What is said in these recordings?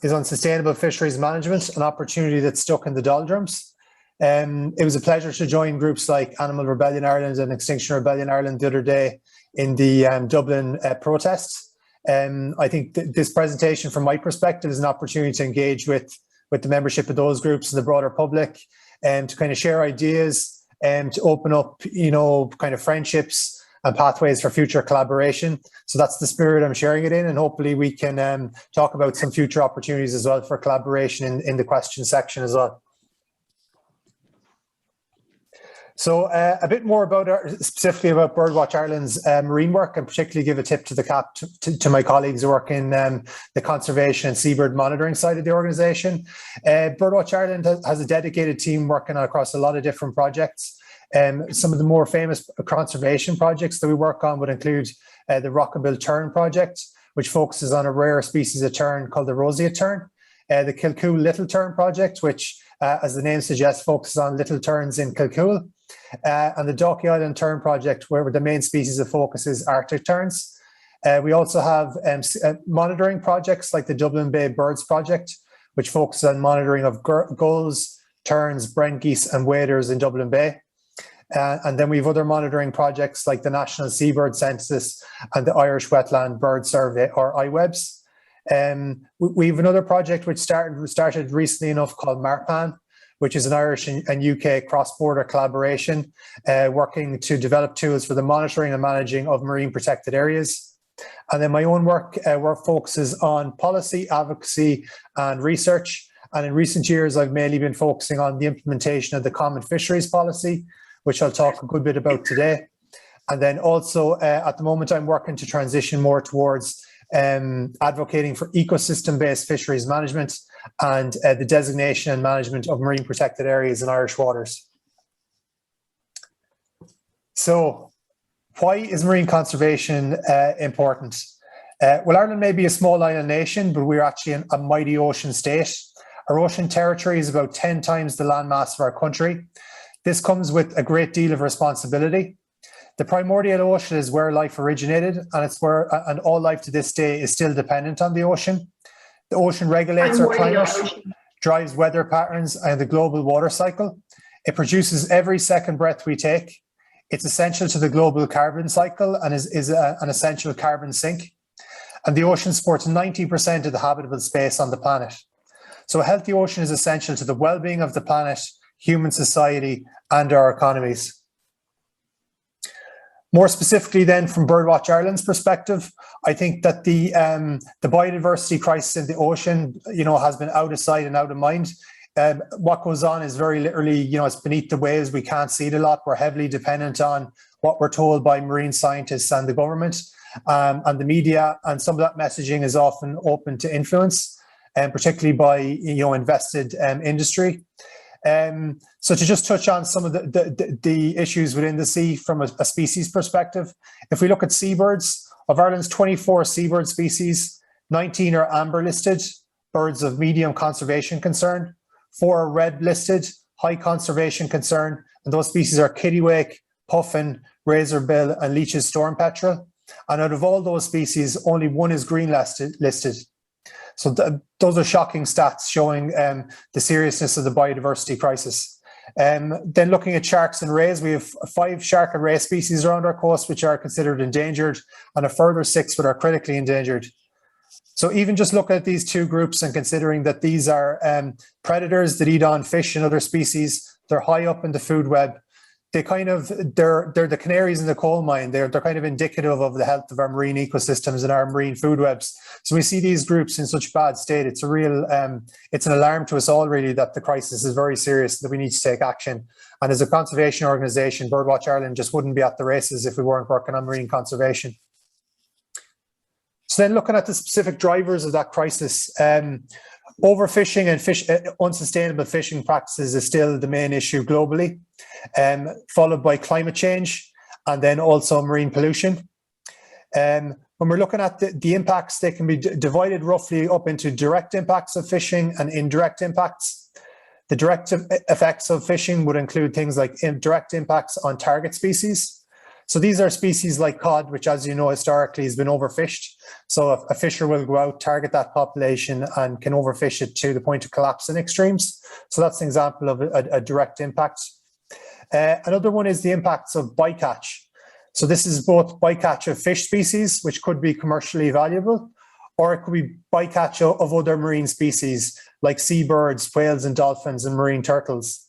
is on sustainable fisheries management, an opportunity that's stuck in the doldrums. It was a pleasure to join groups like Animal Rebellion Ireland and Extinction Rebellion Ireland the other day in the Dublin protests. I think this presentation, from my perspective, is an opportunity to engage with the membership of those groups and the broader public, and to kind of share ideas and to open up, kind of friendships and pathways for future collaboration. So that's the spirit I'm sharing it in, and hopefully we can talk about some future opportunities as well for collaboration in the question section as well. So a bit more about specifically about BirdWatch Ireland's marine work, and particularly give a tip to the cap to my colleagues who work in the conservation and seabird monitoring side of the organisation. BirdWatch Ireland has a dedicated team working across a lot of different projects. Some of the more famous conservation projects that we work on would include the Rockabill Tern project, which focuses on a rare species of tern called the roseate tern. The Kilcool Little Tern project, which, as the name suggests, focuses on little terns in Kilcool. And the Dalkey Island Tern project, where the main species of focus is Arctic terns. We also have monitoring projects like the Dublin Bay Birds project, which focuses on monitoring of gulls, terns, brent geese and waders in Dublin Bay. And then we have other monitoring projects like the National Seabird Census and the Irish Wetland Bird Survey, or IWEBS. We have another project which started recently enough called MARPAN, which is an Irish and UK cross-border collaboration working to develop tools for the monitoring and managing of marine protected areas. And then my own work focuses on policy, advocacy and research. And in recent years, I've mainly been focusing on the implementation of the Common Fisheries Policy, which I'll talk a good bit about today. And then also at the moment, I'm working to transition more towards advocating for ecosystem-based fisheries management and the designation and management of marine protected areas in Irish waters. So why is marine conservation important? Well, Ireland may be a small island nation, but we're actually a mighty ocean state. Our ocean territory is about 10 times the landmass of our country. This comes with a great deal of responsibility. The Primordial Ocean is where life originated, and it's where all life to this day is still dependent on the ocean. The ocean regulates our climate, drives weather patterns and the global water cycle. It produces every second breath we take. It's essential to the global carbon cycle and is an essential carbon sink. And the ocean supports 90% of the habitable space on the planet. So a healthy ocean is essential to the well-being of the planet, human society and our economies. More specifically then, from BirdWatch Ireland's perspective, I think that the biodiversity crisis in the ocean, has been out of sight and out of mind. What goes on is very literally, it's beneath the waves. We can't see it a lot. We're heavily dependent on what we're told by marine scientists and the government and the media. And some of that messaging is often open to influence, and particularly by, invested industry. So to just touch on some of the issues within the sea from a species perspective, if we look at seabirds, of Ireland's 24 seabird species, 19 are amber listed, birds of medium conservation concern, 4 are red listed, high conservation concern, and those species are kittiwake, puffin, razorbill and Leach's storm petrel. And out of all those species, only 1 is green listed. So those are shocking stats showing the seriousness of the biodiversity crisis. Then looking at sharks and rays, we have 5 shark and ray species around our coast which are considered endangered, and a further 6 that are critically endangered. So even just looking at these 2 groups and considering that these are predators that eat on fish and other species, they're high up in the food web. They're the canaries in the coal mine. They're kind of indicative of the health of our marine ecosystems and our marine food webs. So we see these groups in such bad state. It's a real, it's an alarm to us all really that the crisis is very serious, that we need to take action. And as a conservation organisation, BirdWatch Ireland just wouldn't be at the races if we weren't working on marine conservation. So then looking at the specific drivers of that crisis, overfishing and unsustainable fishing practices is still the main issue globally, followed by climate change and then also marine pollution. When we're looking at the impacts, they can be divided roughly up into direct impacts of fishing and indirect impacts. The direct effects of fishing would include things like direct impacts on target species. So these are species like cod, which, as you know, historically has been overfished. So a fisher will go out, target that population, and can overfish it to the point of collapse in extremes. So that's an example of a direct impact. Another one is the impacts of bycatch. So this is both bycatch of fish species, which could be commercially valuable, or it could be bycatch of other marine species like seabirds, whales and dolphins, and marine turtles.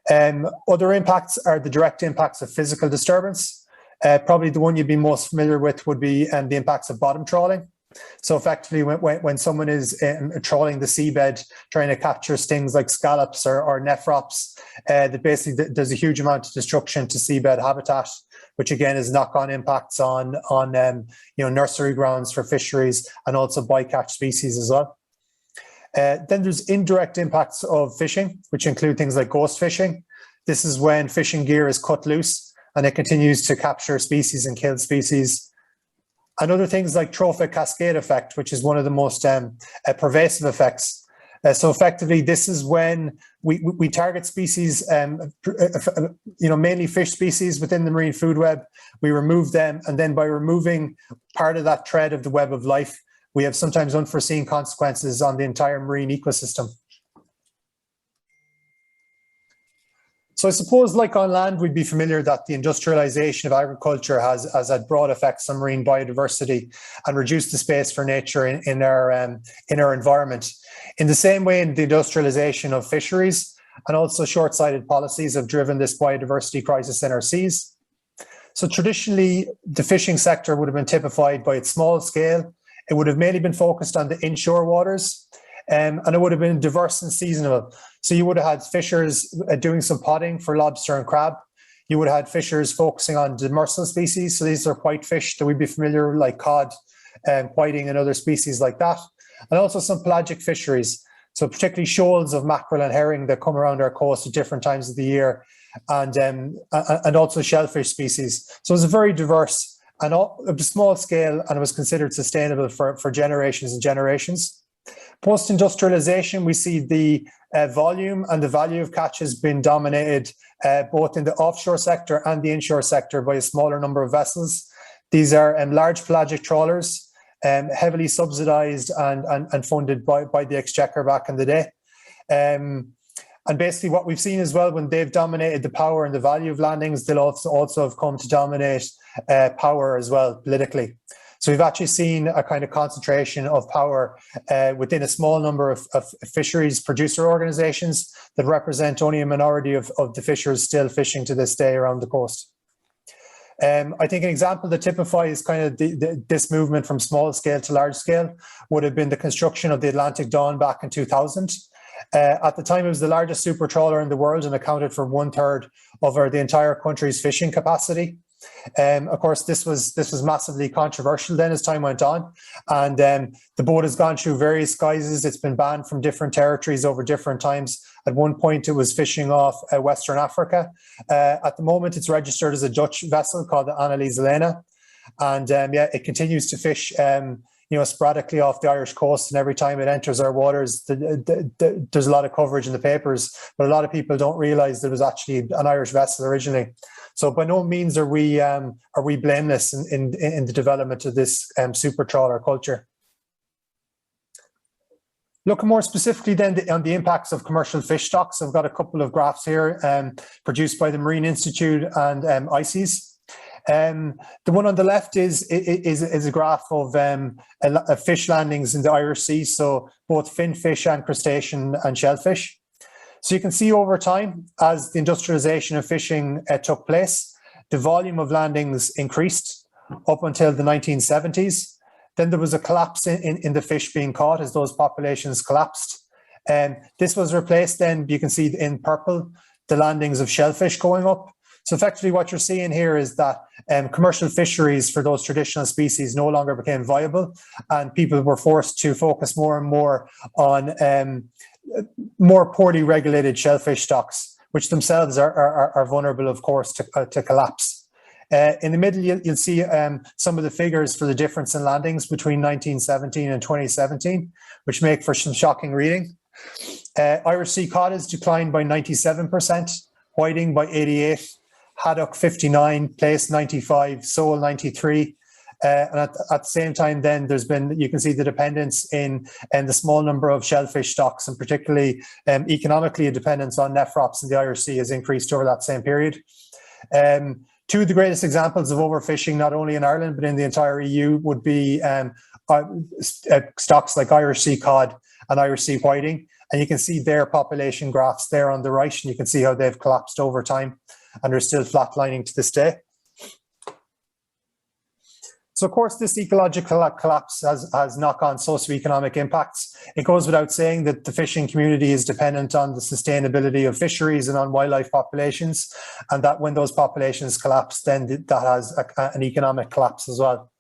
Other impacts are the direct impacts of physical disturbance. Probably the one you'd be most familiar with would be the impacts of bottom trawling. So effectively, when someone is trawling the seabed, trying to capture things like scallops or nephrops, that basically there's a huge amount of destruction to seabed habitat, which again is knock-on impacts on nursery grounds for fisheries and also bycatch species as well. Then there's indirect impacts of fishing, which include things like ghost fishing. This is when fishing gear is cut loose and it continues to capture species and kill species. And other things like trophic cascade effect, which is one of the most pervasive effects. So effectively, this is when we target species, mainly fish species within the marine food web. We remove them, and then by removing part of that thread of the web of life, we have sometimes unforeseen consequences on the entire marine ecosystem. So I suppose, like on land, we'd be familiar that the industrialization of agriculture has had broad effects on marine biodiversity and reduced the space for nature in our environment. In the same way, in the industrialization of fisheries and also short-sighted policies have driven this biodiversity crisis in our seas. So traditionally, the fishing sector would have been typified by its small scale. It would have mainly been focused on the inshore waters, and it would have been diverse and seasonal. So you would have had fishers doing some potting for lobster and crab. You would have had fishers focusing on demersal species. So these are whitefish that we'd be familiar, like cod, whiting and other species like that. And also some pelagic fisheries. So particularly shoals of mackerel and herring that come around our coast at different times of the year, and also shellfish species. So it's a very diverse and of a small scale, and it was considered sustainable for generations and generations. Post-industrialization, we see the volume and the value of catches being dominated both in the offshore sector and the inshore sector by a smaller number of vessels. These are large pelagic trawlers, heavily subsidized and funded by the Exchequer back in the day. And basically what we've seen as well, when they've dominated the power and the value of landings, they'll also have come to dominate power as well politically. So we've actually seen a kind of concentration of power within a small number of fisheries producer organizations that represent only a minority of the fishers still fishing to this day around the coast. I think an example that typifies kind of this movement from small scale to large scale would have been the construction of the Atlantic Dawn back in 2000. At the time, it was the largest super trawler in the world and accounted for 1/3 of the entire country's fishing capacity. Of course, this was massively controversial then as time went on, and the boat has gone through various guises. It's been banned from different territories over different times. At one point, it was fishing off Western Africa. At the moment, it's registered as a Dutch vessel called the Annelies Elena, and it continues to fish sporadically off the Irish coast, and every time it enters our waters, there's a lot of coverage in the papers, but a lot of people don't realise there was actually an Irish vessel originally. So by no means are we blameless in the development of this super trawler culture. Looking more specifically then on the impacts of commercial fish stocks, I've got a couple of graphs here produced by the Marine Institute and ICES. The one on the left is a graph of fish landings in the Irish Sea, so both finfish and crustacean and shellfish. So you can see over time, as the industrialization of fishing took place, the volume of landings increased up until the 1970s. Then there was a collapse in the fish being caught as those populations collapsed. This was replaced then, you can see in purple, the landings of shellfish going up. So effectively what you're seeing here is that commercial fisheries for those traditional species no longer became viable, and people were forced to focus more and more on more poorly regulated shellfish stocks, which themselves are vulnerable, of course, to collapse. In the middle, you'll see some of the figures for the difference in landings between 1917 and 2017, which make for some shocking reading. Irish sea cod has declined by 97%, whiting by 88%, haddock 59, plaice 95, sole 93. And at the same time, then there's been, you can see the dependence in the small number of shellfish stocks, and particularly economically, a dependence on nephrops in the Irish Sea has increased over that same period. Two of the greatest examples of overfishing, not only in Ireland but in the entire EU, would be stocks like Irish sea cod and Irish sea whiting. And you can see their population graphs there on the right, and you can see how they've collapsed over time, and are still flatlining to this day. So, of course, this ecological collapse has knock-on socioeconomic impacts. It goes without saying that the fishing community is dependent on the sustainability of fisheries and on wildlife populations, and that when those populations collapse, then that has an economic collapse as well.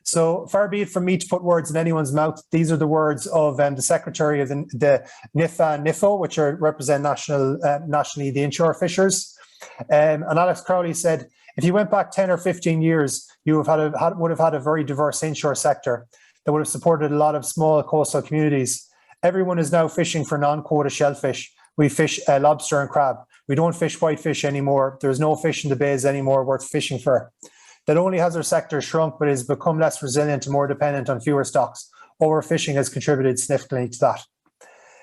So, far be it from me to put words in anyone's mouth. These are the words of the Secretary of the NIFA and NIFO, which represent nationally the inshore fishers. And Alex Crowley said, if you went back 10 or 15 years, you would have had a very diverse inshore sector that would have supported a lot of small coastal communities. Everyone is now fishing for non-quota shellfish. We fish lobster and crab. We don't fish whitefish anymore. There's no fish in the bays anymore worth fishing for. Not only has our sector shrunk, but has become less resilient and more dependent on fewer stocks. Overfishing has contributed significantly to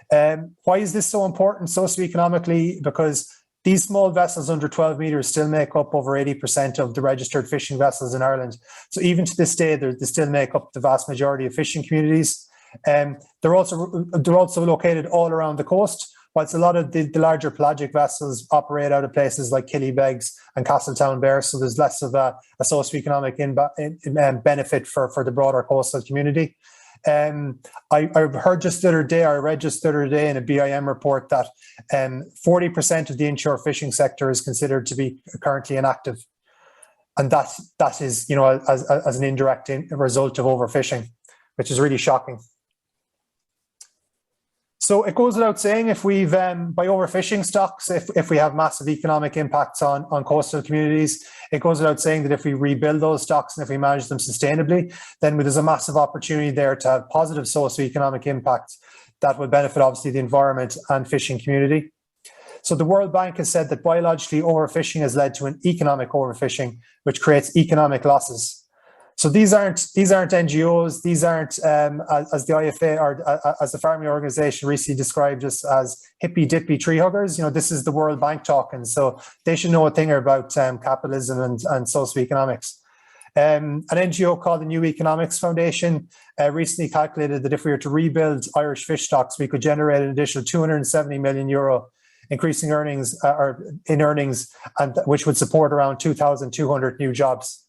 that. Why is this so important socioeconomically? Because these small vessels under 12 metres still make up over 80% of the registered fishing vessels in Ireland. So even to this day, they still make up the vast majority of fishing communities. They're also located all around the coast, whilst a lot of the larger pelagic vessels operate out of places like Killybegs and Castletownbere. So there's less of a socioeconomic benefit for the broader coastal community. I heard just the other day, I read just the other day in a BIM report that 40% of the inshore fishing sector is considered to be currently inactive, and that is, you know, as an indirect result of overfishing, which is really shocking. So it goes without saying, if we've by overfishing stocks, if we have massive economic impacts on coastal communities, it goes without saying that if we rebuild those stocks and if we manage them sustainably, then there's a massive opportunity there to have positive socioeconomic impacts that will benefit obviously the environment and fishing community. So the World Bank has said that biologically overfishing has led to an economic overfishing, which creates economic losses. So these aren't NGOs. These aren't as the IFA or as the farming organisation recently described us as hippy dippy tree huggers. You know, this is the World Bank talking, so they should know a thing about capitalism and socioeconomics. An NGO called the New Economics Foundation recently calculated that if we were to rebuild Irish fish stocks, we could generate an additional €270 million, increasing earnings and which would support around 2,200 new jobs.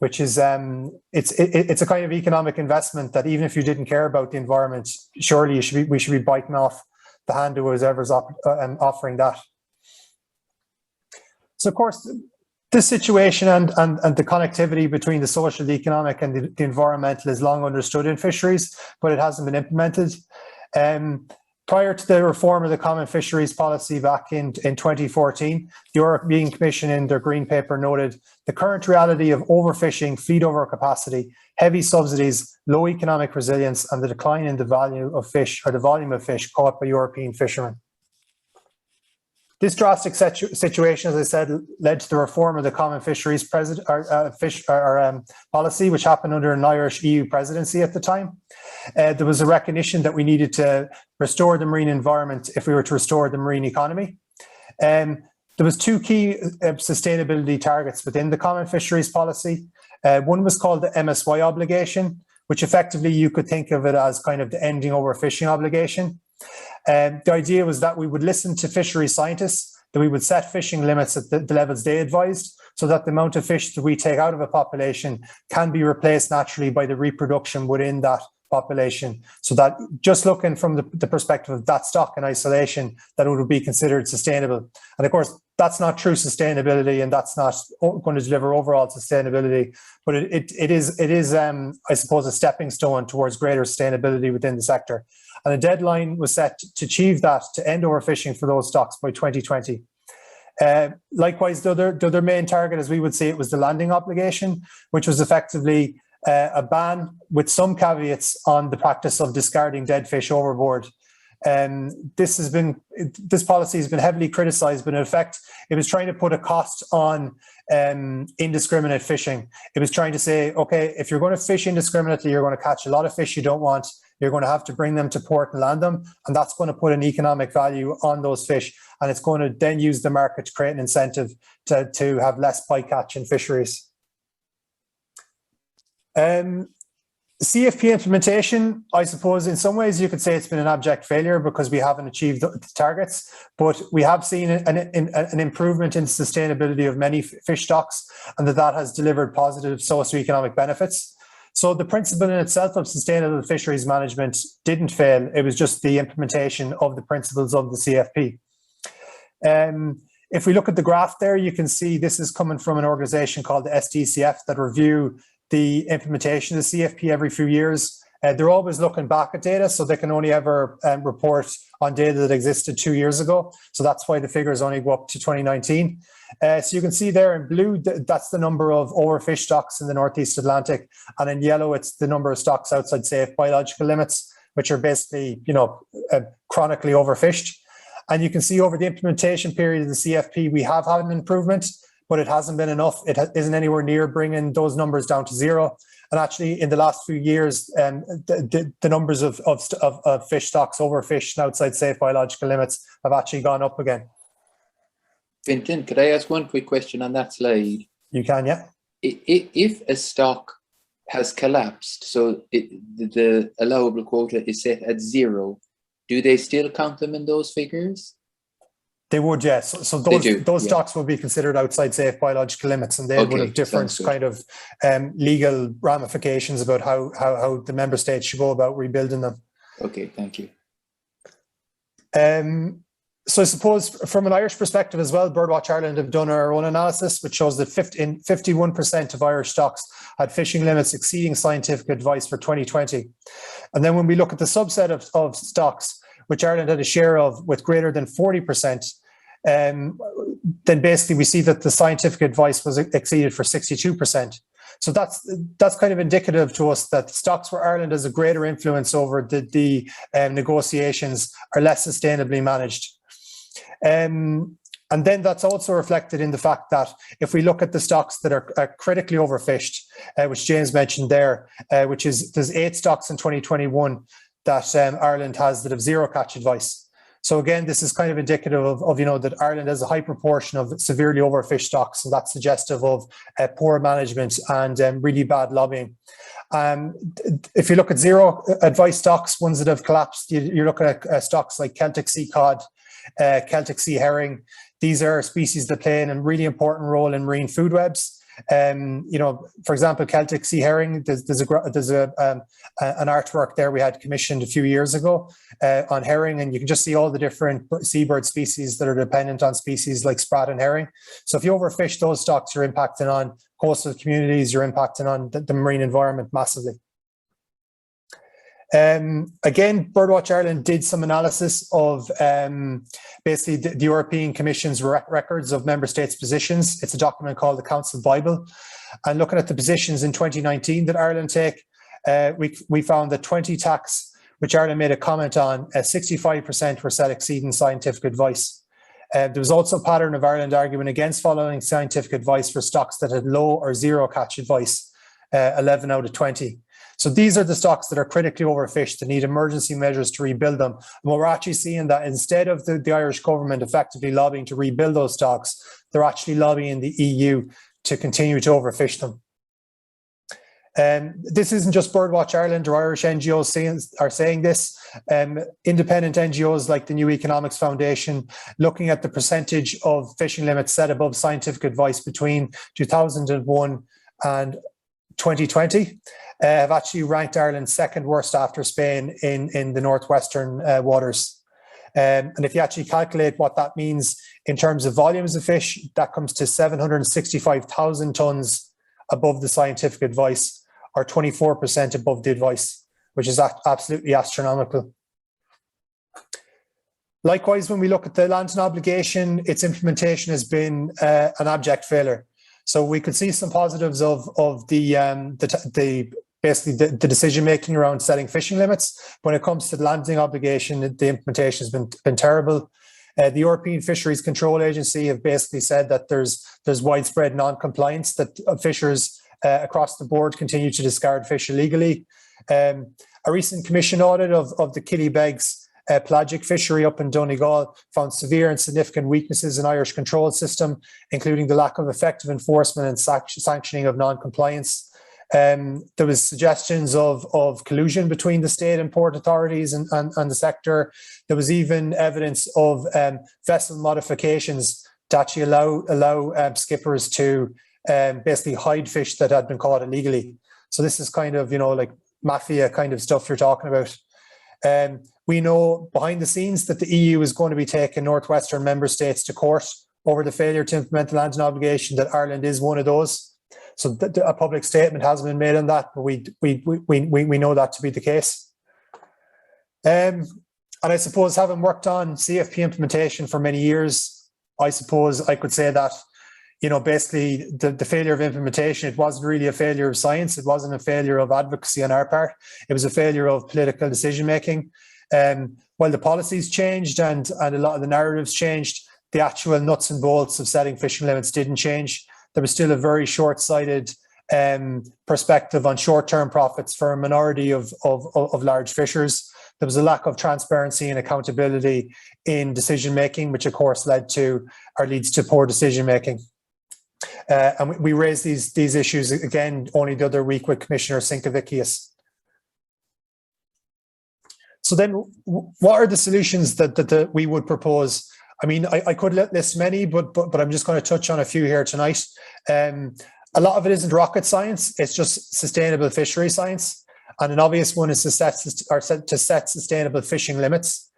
Which is it's a kind of economic investment that even if you didn't care about the environment, surely we should be biting off the hand to whoever's offering that. So of course, this situation and the connectivity between the social, the economic, and the environmental is long understood in fisheries, but it hasn't been implemented. Prior to the reform of the Common Fisheries Policy back in 2014, the European Commission in their Green Paper noted the current reality of overfishing, fleet overcapacity, heavy subsidies, low economic resilience, and the decline in the value of fish or the volume of fish caught by European fishermen. This drastic situation, as I said, led to the reform of the Common Fisheries Policy, which happened under an Irish EU presidency at the time. There was a recognition that we needed to restore the marine environment if we were to restore the marine economy. There was two key sustainability targets within the Common Fisheries Policy. One was called the MSY obligation, which effectively you could think of it as kind of the ending overfishing obligation. The idea was that we would listen to fisheries scientists, that we would set fishing limits at the levels they advised, so that the amount of fish that we take out of a population can be replaced naturally by the reproduction within that population. So that just looking from the perspective of that stock in isolation, that it would be considered sustainable. And of course, that's not true sustainability, and that's not going to deliver overall sustainability, but it is I suppose, a stepping stone towards greater sustainability within the sector. And a deadline was set to achieve that, to end overfishing for those stocks by 2020. Likewise, the other main target, as we would say, it was the landing obligation, which was effectively a ban with some caveats on the practice of discarding dead fish overboard. This policy has been heavily criticised, but in effect, it was trying to put a cost on indiscriminate fishing. It was trying to say, okay, if you're going to fish indiscriminately, you're going to catch a lot of fish you don't want. You're going to have to bring them to port and land them, and that's going to put an economic value on those fish, and it's going to then use the market to create an incentive to have less bycatch in fisheries. CFP implementation, I suppose in some ways you could say it's been an abject failure because we haven't achieved the targets, but we have seen an improvement in sustainability of many fish stocks, and that has delivered positive socioeconomic benefits. So the principle in itself of sustainable fisheries management didn't fail. It was just the implementation of the principles of the CFP. If we look at the graph there, you can see this is coming from an organization called the SDCF that review the implementation of the CFP every few years. They're always looking back at data, so they can only ever report on data that existed 2 years ago. So that's why the figures only go up to 2019. So you can see there in blue, that's the number of overfished stocks in the Northeast Atlantic. And in yellow, it's the number of stocks outside safe biological limits, which are basically, chronically overfished. And you can see over the implementation period of the CFP, we have had an improvement, but it hasn't been enough. It isn't anywhere near bringing those numbers down to zero. And actually, in the last few years, the numbers of fish stocks overfished and outside safe biological limits have actually gone up again. Fintan, could I ask one quick question on that slide? You can, yeah. If a stock has collapsed, so the allowable quota is set at 0, do they still count them in those figures? They would, yes. So those stocks will be considered outside safe biological limits, and they would have different kind of legal ramifications about how the member states should go about rebuilding them. Okay, thank you. So I suppose from an Irish perspective as well, BirdWatch Ireland have done our own analysis, which shows that 51% of Irish stocks had fishing limits exceeding scientific advice for 2020. And then when we look at the subset of stocks, which Ireland had a share of with greater than 40%, then basically we see that the scientific advice was exceeded for 62%. So that's kind of indicative to us that stocks where Ireland has a greater influence over the negotiations are less sustainably managed. And then that's also reflected in the fact that if we look at the stocks that are critically overfished, which James mentioned there, there's 8 stocks in 2021 that Ireland has that have zero catch advice. So again, this is kind of indicative of that Ireland has a high proportion of severely overfished stocks, and that's suggestive of poor management and really bad lobbying. If you look at zero advice stocks, ones that have collapsed, you're looking at stocks like Celtic sea cod, Celtic sea herring. These are species that play a really important role in marine food webs. For example, Celtic sea herring, there's an artwork there we had commissioned a few years ago on herring, and you can just see all the different seabird species that are dependent on species like sprat and herring. So if you overfish those stocks, you're impacting on coastal communities, you're impacting on the marine environment massively. Again, BirdWatch Ireland did some analysis of basically the European Commission's records of member states' positions. It's a document called the Council Bible. And looking at the positions in 2019 that Ireland take, we found that 20 attacks, which Ireland made a comment on, 65% were set exceeding scientific advice. There was also a pattern of Ireland arguing against following scientific advice for stocks that had low or zero catch advice, 11 out of 20. So these are the stocks that are critically overfished and need emergency measures to rebuild them. And what we're actually seeing that instead of the Irish government effectively lobbying to rebuild those stocks, they're actually lobbying the EU to continue to overfish them. This isn't just BirdWatch Ireland or Irish NGOs are saying this. Independent NGOs like the New Economics Foundation, looking at the percentage of fishing limits set above scientific advice between 2001 and 2020, have actually ranked Ireland second worst after Spain in the northwestern waters. And if you actually calculate what that means in terms of volumes of fish, that comes to 765,000 tonnes above the scientific advice, or 24% above the advice, which is absolutely astronomical. Likewise, when we look at the Lantern obligation, its implementation has been an abject failure. So we could see some positives of the basically the decision making around setting fishing limits. When it comes to the landing obligation, the implementation has been terrible. The European Fisheries Control Agency have basically said that there's widespread non-compliance, that fishers across the board continue to discard fish illegally. A recent commission audit of the Killybegs pelagic fishery up in Donegal found severe and significant weaknesses in Irish control system, including the lack of effective enforcement and sanctioning of non-compliance. There was suggestions of collusion between the state and port authorities and the sector. There was even evidence of vessel modifications to actually allow skippers to basically hide fish that had been caught illegally. So this is kind of, like mafia kind of stuff you're talking about. We know behind the scenes that the EU is going to be taking Northwestern member states to court over the failure to implement the landing obligation, that Ireland is one of those. So a public statement hasn't been made on that, but we know that to be the case. And I suppose, having worked on CFP implementation for many years, I suppose I could say that, basically the failure of implementation, it wasn't really a failure of science. It wasn't a failure of advocacy on our part. It was a failure of political decision making. While the policies changed and a lot of the narratives changed, the actual nuts and bolts of setting fishing limits didn't change. There was still a very short-sighted perspective on short-term profits for a minority of large fishers. There was a lack of transparency and accountability in decision-making, which of course leads to poor decision-making. And we raised these issues again only the other week with Commissioner Sinkevicius. So then, what are the solutions that we would propose? I mean, I could list many, but I'm just going to touch on a few here tonight. A lot of it isn't rocket science; it's just sustainable fishery science. And an obvious one is to set sustainable fishing limits.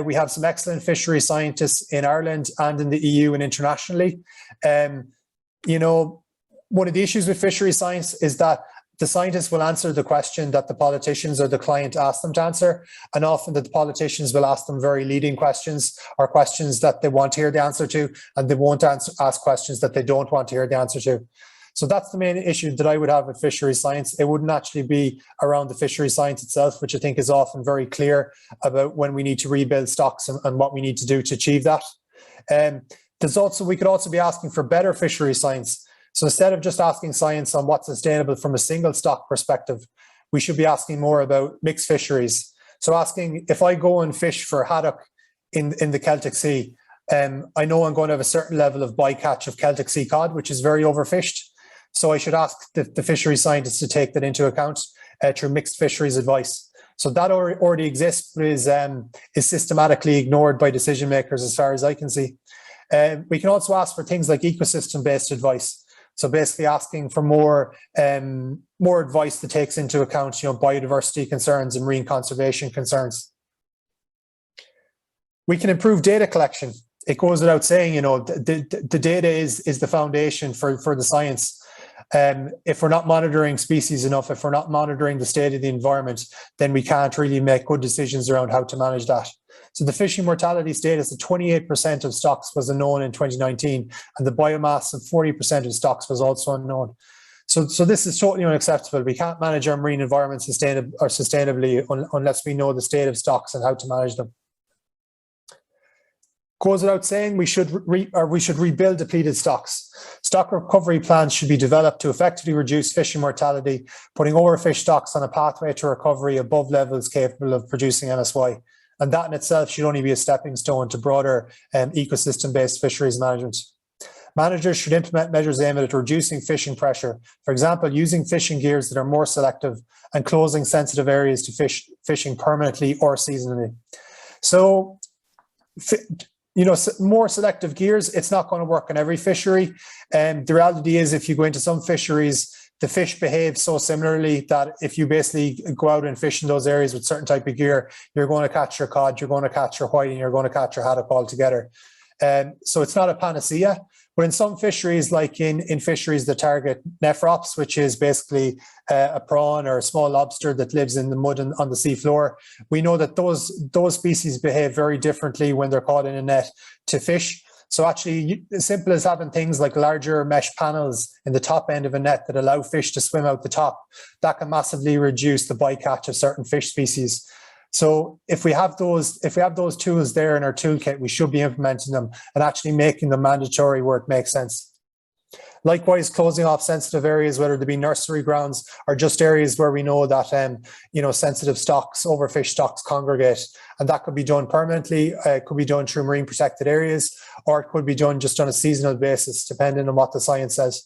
We have some excellent fishery scientists in Ireland and in the EU and internationally. One of the issues with fishery science is that the scientists will answer the question that the politicians or the client ask them to answer, and often that the politicians will ask them very leading questions or questions that they want to hear the answer to, and they won't ask questions that they don't want to hear the answer to. So that's the main issue that I would have with fishery science. It wouldn't actually be around the fishery science itself, which I think is often very clear about when we need to rebuild stocks and what we need to do to achieve that. We could also be asking for better fishery science. So instead of just asking science on what's sustainable from a single stock perspective, we should be asking more about mixed fisheries. So asking, if I go and fish for haddock in the Celtic Sea, I know I'm going to have a certain level of bycatch of Celtic Sea cod, which is very overfished. So I should ask the fishery scientists to take that into account through mixed fisheries advice. So that already exists, but is systematically ignored by decision makers as far as I can see. We can also ask for things like ecosystem-based advice. So basically asking for more advice that takes into account, biodiversity concerns and marine conservation concerns. We can improve data collection. It goes without saying, the data is the foundation for the science. If we're not monitoring species enough, if we're not monitoring the state of the environment, then we can't really make good decisions around how to manage that. So the fishing mortality status of 28% of stocks was unknown in 2019, and the biomass of 40% of stocks was also unknown. So this is totally unacceptable. We can't manage our marine environment sustainably unless we know the state of stocks and how to manage them. Goes without saying, we should rebuild depleted stocks. Stock recovery plans should be developed to effectively reduce fishing mortality, putting overfished stocks on a pathway to recovery above levels capable of producing NSY. And that in itself should only be a stepping stone to broader ecosystem-based fisheries management. Managers should implement measures aimed at reducing fishing pressure. For example, using fishing gears that are more selective and closing sensitive areas to fishing permanently or seasonally. So, more selective gears, it's not going to work in every fishery. And the reality is, if you go into some fisheries, the fish behave so similarly that if you basically go out and fish in those areas with certain type of gear, you're going to catch your cod, you're going to catch your whiting, you're going to catch your haddock all together. So it's not a panacea. But in some fisheries, like in fisheries that target nephrops, which is basically a prawn or a small lobster that lives in the mud and on the seafloor, we know that those species behave very differently when they're caught in a net to fish. So actually, as simple as having things like larger mesh panels in the top end of a net that allow fish to swim out the top, that can massively reduce the bycatch of certain fish species. So if we have those tools there in our toolkit, we should be implementing them and actually making them mandatory where it makes sense. Likewise, closing off sensitive areas, whether they be nursery grounds or just areas where we know that sensitive stocks, overfish stocks congregate, and that could be done permanently. It could be done through marine protected areas, or it could be done just on a seasonal basis, depending on what the science says.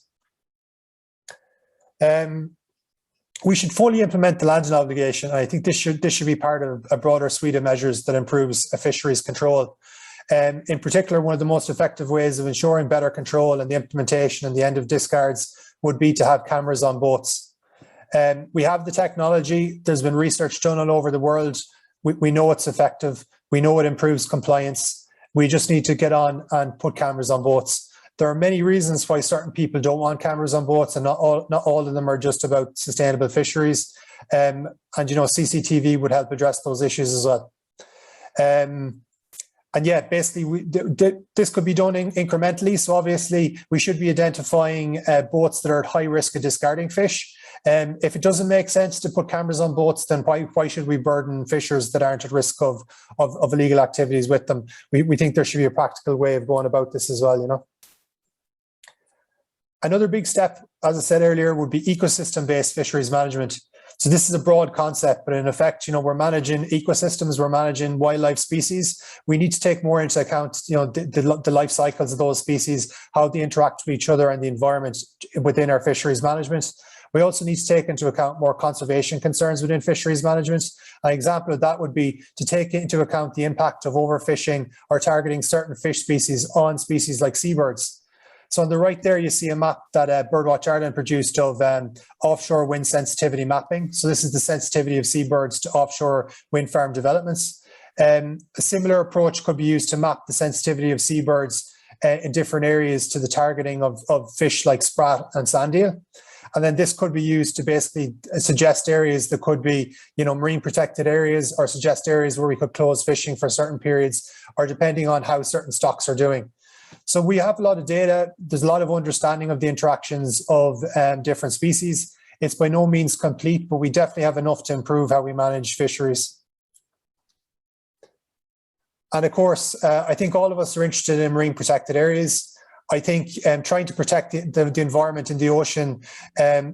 We should fully implement the landing obligation. I think this should be part of a broader suite of measures that improves a fisheries control. In particular, one of the most effective ways of ensuring better control and the implementation and the end of discards would be to have cameras on boats. We have the technology. There's been research done all over the world. We know it's effective. We know it improves compliance. We just need to get on and put cameras on boats. There are many reasons why certain people don't want cameras on boats, and not all of them are just about sustainable fisheries. And CCTV would help address those issues as well. And yeah, basically, this could be done incrementally. So obviously, we should be identifying boats that are at high risk of discarding fish. If it doesn't make sense to put cameras on boats, then why should we burden fishers that aren't at risk of illegal activities with them? We think there should be a practical way of going about this as well, Another big step, as I said earlier, would be ecosystem-based fisheries management. So this is a broad concept, but in effect, we're managing ecosystems, we're managing wildlife species. We need to take more into account, the life cycles of those species, how they interact with each other and the environment within our fisheries management. We also need to take into account more conservation concerns within fisheries management. An example of that would be to take into account the impact of overfishing or targeting certain fish species on species like seabirds. So on the right there, you see a map that BirdWatch Ireland produced of offshore wind sensitivity mapping. So this is the sensitivity of seabirds to offshore wind farm developments. A similar approach could be used to map the sensitivity of seabirds in different areas to the targeting of fish like sprat and sand eel. And then this could be used to basically suggest areas that could be, marine protected areas, or suggest areas where we could close fishing for certain periods, or depending on how certain stocks are doing. So we have a lot of data. There's a lot of understanding of the interactions of different species. It's by no means complete, but we definitely have enough to improve how we manage fisheries. And of course, I think all of us are interested in marine protected areas. I think trying to protect the environment in the ocean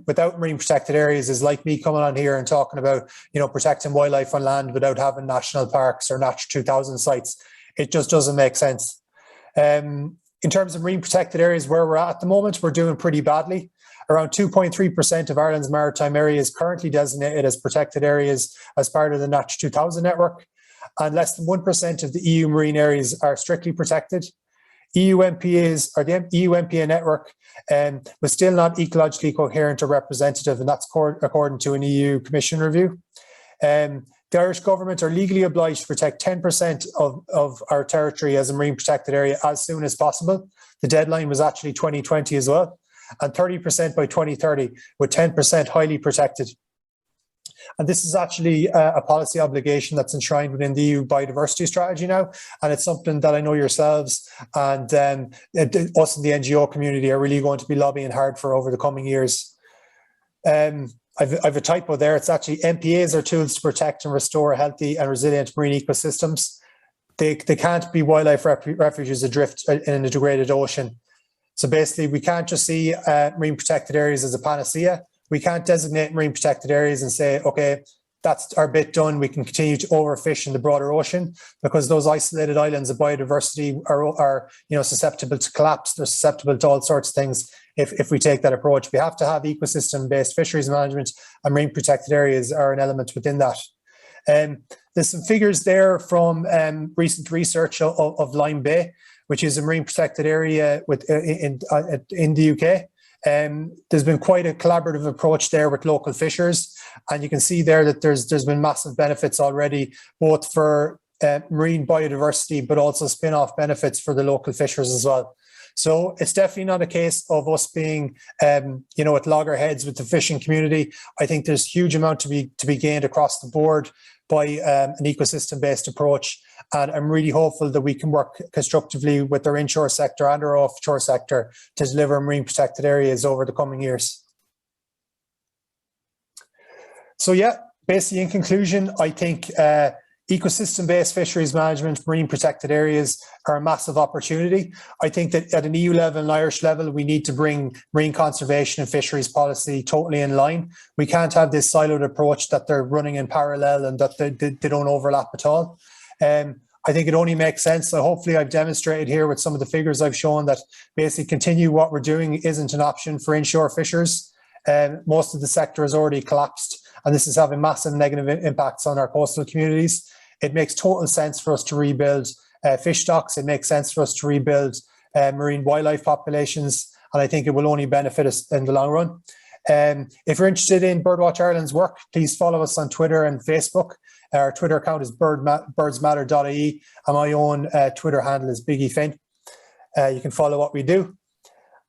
without marine protected areas is like me coming on here and talking about, protecting wildlife on land without having national parks or Natura 2000 sites. It just doesn't make sense. In terms of marine protected areas, where we're at the moment, we're doing pretty badly. Around 2.3% of Ireland's maritime area is currently designated as protected areas as part of the Natura 2000 network, and less than 1% of the EU marine areas are strictly protected. EU MPAs, or the EU MPA network, was still not ecologically coherent or representative, and that's according to an EU Commission review. The Irish government are legally obliged to protect 10% of our territory as a marine protected area as soon as possible. The deadline was actually 2020 as well, and 30% by 2030, with 10% highly protected. And this is actually a policy obligation that's enshrined within the EU biodiversity strategy now. And it's something that I know yourselves and us in the NGO community are really going to be lobbying hard for over the coming years. I've a typo there. It's actually MPAs are tools to protect and restore healthy and resilient marine ecosystems. They can't be wildlife refuges adrift in a degraded ocean. So basically, we can't just see marine protected areas as a panacea. We can't designate marine protected areas and say, okay, that's our bit done. We can continue to overfish in the broader ocean, because those isolated islands of biodiversity are susceptible to collapse. They're susceptible to all sorts of things if we take that approach. We have to have ecosystem-based fisheries management, and marine protected areas are an element within that. There's some figures there from recent research of Lyme Bay, which is a marine protected area in the UK. There's been quite a collaborative approach there with local fishers, and you can see there that there's been massive benefits already, both for marine biodiversity, but also spin-off benefits for the local fishers as well. So it's definitely not a case of us being, at loggerheads with the fishing community. I think there's huge amount to be gained across the board by an ecosystem-based approach. And I'm really hopeful that we can work constructively with our inshore sector and our offshore sector to deliver marine protected areas over the coming years. So yeah, basically in conclusion, I think ecosystem-based fisheries management, marine protected areas are a massive opportunity. I think that at an EU level and Irish level, we need to bring marine conservation and fisheries policy totally in line. We can't have this siloed approach that they're running in parallel and that they don't overlap at all. I think it only makes sense. So hopefully I've demonstrated here with some of the figures I've shown that basically continue what we're doing isn't an option for inshore fishers. Most of the sector has already collapsed, and this is having massive negative impacts on our coastal communities. It makes total sense for us to rebuild fish stocks. It makes sense for us to rebuild marine wildlife populations, and I think it will only benefit us in the long run. If you're interested in BirdWatch Ireland's work, please follow us on Twitter and Facebook. Our Twitter account is birdsmatter.ie, and my own Twitter handle is BiggieFin. You can follow what we do.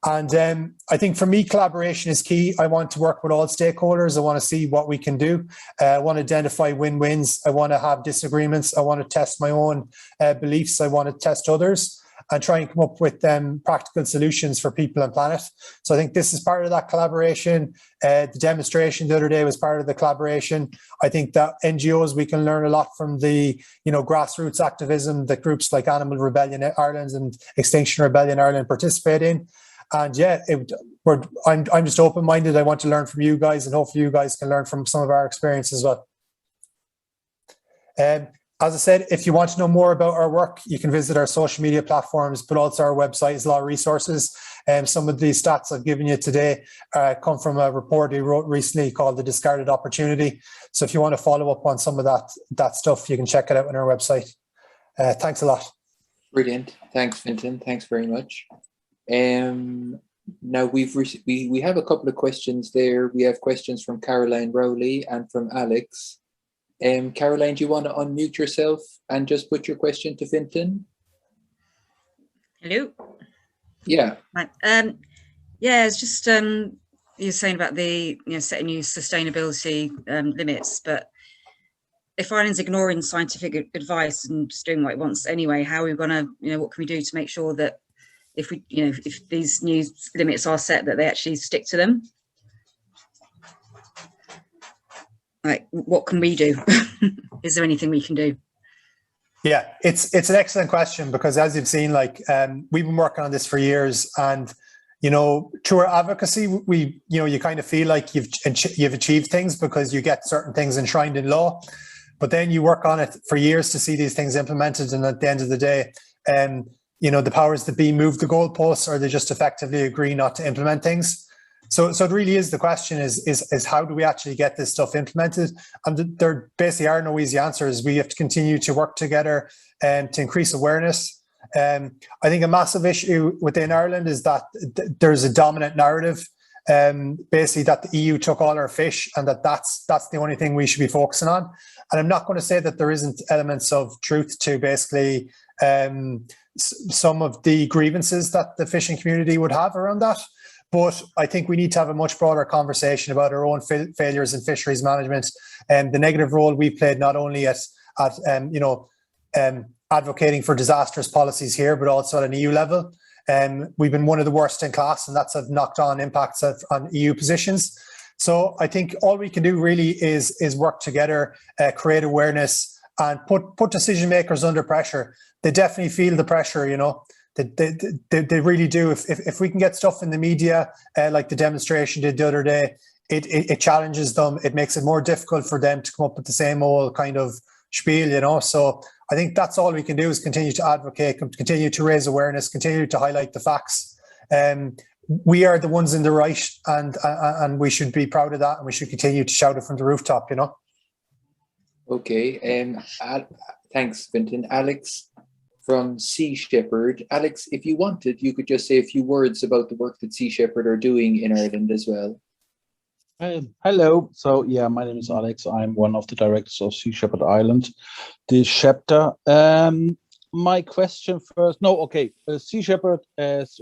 And I think for me, collaboration is key. I want to work with all stakeholders. I want to see what we can do. I want to identify win-wins. I want to have disagreements. I want to test my own beliefs. I want to test others and try and come up with practical solutions for people and planet. So I think this is part of that collaboration. The demonstration the other day was part of the collaboration. I think that NGOs, we can learn a lot from the grassroots activism that groups like Animal Rebellion Ireland and Extinction Rebellion Ireland participate in. And yeah, I'm just open-minded. I want to learn from you guys, and hopefully you guys can learn from some of our experience as well. As I said, if you want to know more about our work, you can visit our social media platforms, but also our website is a lot of resources. Some of the stats I've given you today come from a report we wrote recently called The Discarded Opportunity. So if you want to follow up on some of that stuff, you can check it out on our website. Thanks a lot. Brilliant. Thanks, Fintan. Thanks very much. Now we have a couple of questions there. We have questions from Caroline Rowley and from Alex. Caroline, do you want to unmute yourself and just put your question to Fintan? Hello. Yeah. Yeah, it's just you're saying about the setting new sustainability limits, but if Ireland's ignoring scientific advice and just doing what it wants anyway, how are we going to what can we do to make sure that if we if these new limits are set, that they actually stick to them? Like, what can we do? Is there anything we can do? Yeah, it's an excellent question, because as you've seen, we've been working on this for years, and through our advocacy, you kind of feel like you've achieved things because you get certain things enshrined in law, but then you work on it for years to see these things implemented, and at the end of the day, the powers that be move the goalposts, or they just effectively agree not to implement things. So it really is, the question is how do we actually get this stuff implemented? And there basically are no easy answers. We have to continue to work together to increase awareness. I think a massive issue within Ireland is that there's a dominant narrative, basically that the EU took all our fish, and that's the only thing we should be focusing on. And I'm not going to say that there isn't elements of truth to basically some of the grievances that the fishing community would have around that. But I think we need to have a much broader conversation about our own failures in fisheries management and the negative role we've played, not only at advocating for disastrous policies here, but also at an EU level. We've been one of the worst in class, and that's had knocked on impacts on EU positions. So I think all we can do really is work together, create awareness, and put decision makers under pressure. They definitely feel the pressure, They really do. If we can get stuff in the media, like the demonstration did the other day, it challenges them. It makes it more difficult for them to come up with the same old kind of spiel, So I think that's all we can do, is continue to advocate, continue to raise awareness, continue to highlight the facts. We are the ones in the right, and we should be proud of that, and we should continue to shout it from the rooftop, Okay. Thanks, Fintan. Alex from Sea Shepherd. Alex, if you wanted, you could just say a few words about the work that Sea Shepherd are doing in Ireland as well. Hello. So yeah, my name is Alex. I'm one of the directors of Sea Shepherd Ireland, the chapter. My question first. No, okay. Sea Shepherd, as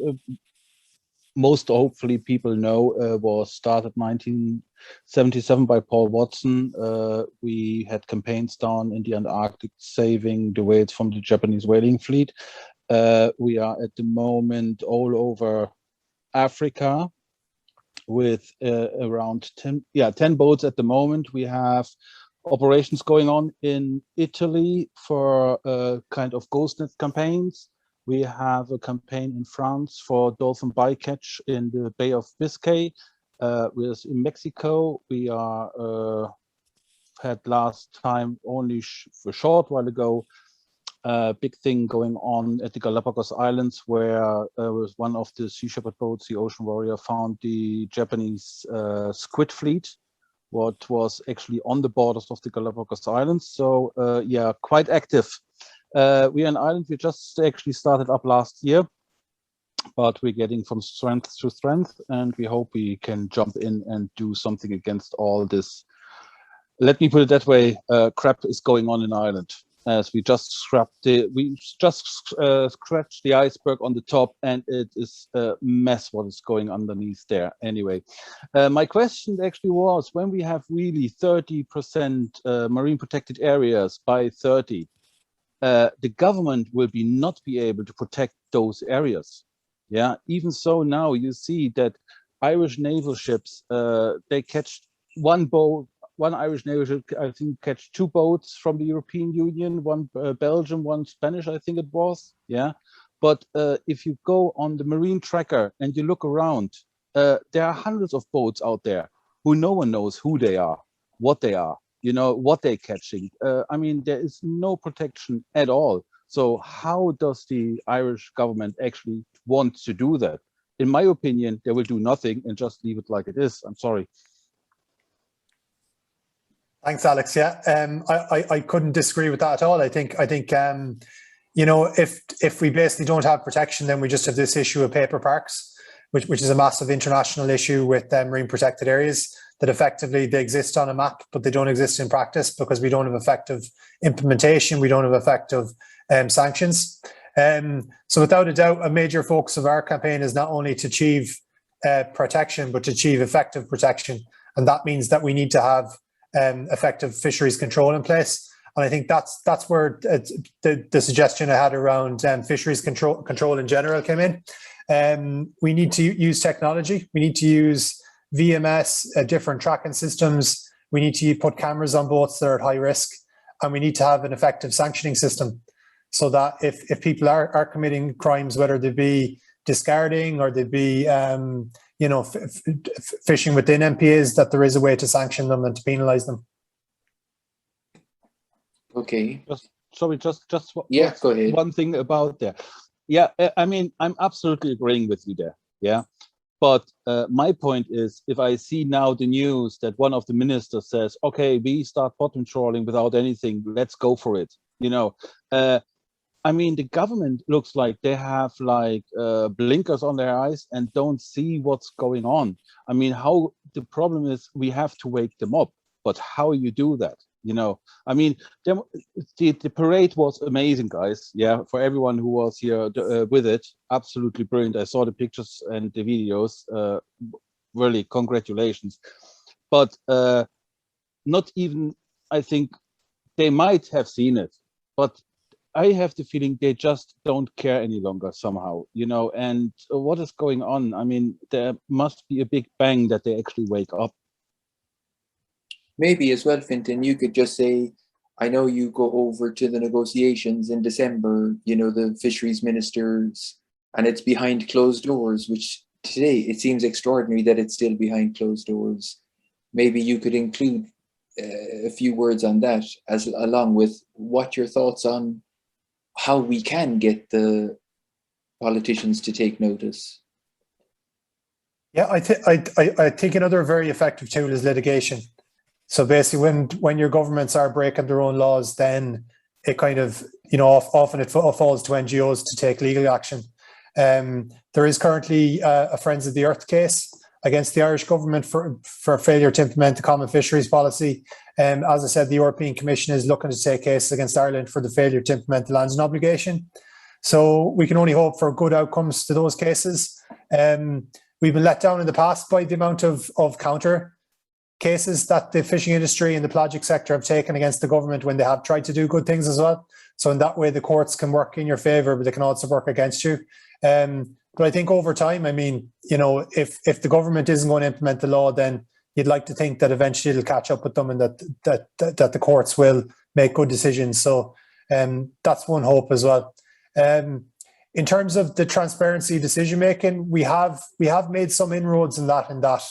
most hopefully people know, was started 1977 by Paul Watson. We had campaigns down in the Antarctic saving the whales from the Japanese whaling fleet. We are at the moment all over Africa with around 10 boats at the moment. We have operations going on in Italy for kind of ghost net campaigns. We have a campaign in France for dolphin bycatch in the Bay of Biscay. We're in Mexico. We are had last time only for a short while ago big thing going on at the Galapagos Islands, where was one of the Sea Shepherd boats, the Ocean Warrior, found the Japanese squid fleet, what was actually on the borders of the Galapagos Islands. So yeah, quite active. We are an island we just actually started up last year, but we're getting from strength to strength, and we hope we can jump in and do something against all this. Let me put it that way, crap is going on in Ireland. As we just scratched the iceberg on the top, and it is a mess what is going underneath there. Anyway, my question actually was, when we have really 30% marine protected areas by 30, the government will not be able to protect those areas. Yeah, even so now you see that Irish naval ships, they catch one Irish naval ship, I think, catch 2 boats from the European Union, one Belgian, one Spanish, I think it was. Yeah, but if you go on the marine tracker and you look around, there are hundreds of boats out there who no one knows who they are, what they are, you know, what they're catching. I mean, there is no protection at all. So how does the Irish government actually want to do that? In my opinion, they will do nothing and just leave it like it is. I'm sorry. Thanks, Alex. Yeah, I couldn't disagree with that at all. I think you know, if we basically don't have protection, then we just have this issue of paper parks, which is a massive international issue with marine protected areas, that effectively they exist on a map, but they don't exist in practice because we don't have effective implementation. We don't have effective sanctions. So without a doubt, a major focus of our campaign is not only to achieve protection, but to achieve effective protection. And that means that we need to have effective fisheries control in place. And I think that's where the suggestion I had around fisheries control in general came in. We need to use technology. We need to use VMS, different tracking systems. We need to put cameras on boats that are at high risk, and we need to have an effective sanctioning system, so that if people are committing crimes, whether they be discarding or they be you know, fishing within MPAs, that there is a way to sanction them and to penalise them. Okay. Just yeah, go ahead. One thing about there. Yeah, I mean, I'm absolutely agreeing with you there. Yeah, but my point is, if I see now the news that one of the ministers says, "Okay, we start bottom trawling without anything. Let's go for it." You know, I mean, the government looks like they have like blinkers on their eyes and don't see what's going on. I mean, how the problem is, we have to wake them up. But how you do that? You know, I mean, the parade was amazing, guys. Yeah, for everyone who was here with it, absolutely brilliant. I saw the pictures and the videos. Really, congratulations. But not even, I think they might have seen it, but I have the feeling they just don't care any longer somehow, you know. And what is going on? I mean, there must be a big bang that they actually wake up. Maybe as well, Fintan, you could just say, I know you go over to the negotiations in December, you know, the fisheries ministers, and it's behind closed doors, which today it seems extraordinary that it's still behind closed doors. Maybe you could include a few words on that, as along with what your thoughts on how we can get the politicians to take notice. Yeah, I think another very effective tool is litigation. So basically, when your governments are breaking their own laws, then it kind of, you know, often it falls to NGOs to take legal action. There is currently a Friends of the Earth case against the Irish government for failure to implement the common fisheries policy. As I said, the European Commission is looking to take cases against Ireland for the failure to implement the landing obligation. So we can only hope for good outcomes to those cases. We've been let down in the past by the amount of counter cases that the fishing industry and the pelagic sector have taken against the government when they have tried to do good things as well. So in that way, the courts can work in your favour, but they can also work against you. But I think over time, I mean, you know, if the government isn't going to implement the law, then you'd like to think that eventually it'll catch up with them and that the courts will make good decisions. So that's one hope as well. In terms of the transparency decision making, we have made some inroads in that.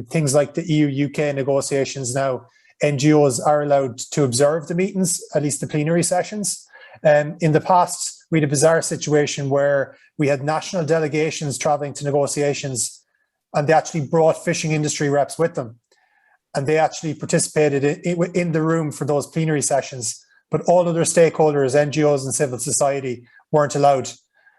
Things like the EU-UK negotiations now, NGOs are allowed to observe the meetings, at least the plenary sessions. In the past, we had a bizarre situation where we had national delegations travelling to negotiations, and they actually brought fishing industry reps with them. And they actually participated in the room for those plenary sessions. But all other stakeholders, NGOs and civil society, weren't allowed.